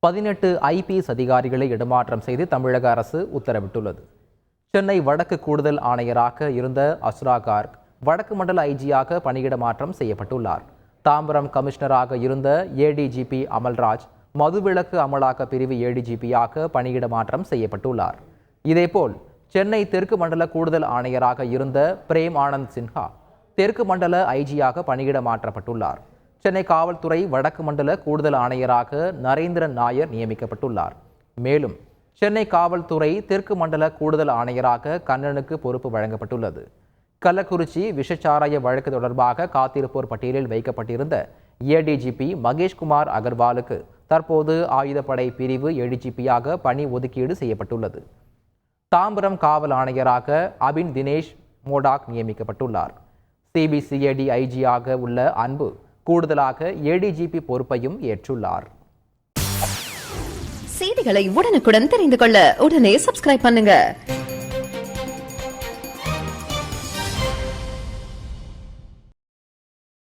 18 IPS அதிகாரிகளை இடமாற்றம் செய்து தமிழக அரசு உத்தரவிட்டுள்ளது. சென்னை வடக்கு கூடுதல் ஆணையராக இருந்த அஸ்ரா கார்க் வடக்கு மண்டல ஐஜியாக பணியிட மாற்றம் செய்யப்பட்டுள்ளார். தாம்பரம் கமிஷனராக இருந்த ஏடிஜிபி அமல்ராஜ் மதுவிலக்கு அமலாக்க பிரிவு ஏடிஜிபியாக பணியிட மாற்றம் செய்யப்பட்டுள்ளார். இதேபோல் சென்னை தெற்கு மண்டல கூடுதல் ஆணையராக இருந்த பிரேம் ஆனந்த் சின்ஹா தெற்கு மண்டல ஐஜியாக பணியிட மாற்றப்பட்டுள்ளார். சென்னை காவல்துறை வடக்கு மண்டல கூடுதல் ஆணையராக நரேந்திரன் நாயர் நியமிக்கப்பட்டுள்ளார். மேலும் சென்னை காவல்துறை தெற்கு மண்டல கூடுதல் ஆணையராக கண்ணனுக்கு பொறுப்பு வழங்கப்பட்டுள்ளது. கள்ளக்குறிச்சி விஷச்சாராய வழக்கு தொடர்பாக காத்திருப்போர் பட்டியலில் வைக்கப்பட்டிருந்த ஏடிஜிபி மகேஷ்குமார் அகர்வாலுக்கு தற்போது ஆயுதப்படை பிரிவு ஏடிஜிபியாக பணி ஒதுக்கீடு செய்யப்பட்டுள்ளது. தாம்பரம் காவல் ஆணையராக அபின் தினேஷ் மோடாக் நியமிக்கப்பட்டுள்ளார். சிபிசிஐடி ஐஜியாக உள்ள அன்பு கூடுதலாக ஏடிஜிபி பொறுப்பையும் ஏற்றுள்ளார். செய்திகளை உடனுக்குடன் தெரிந்து கொள்ள உடனே சப்ஸ்கிரைப் பண்ணுங்க.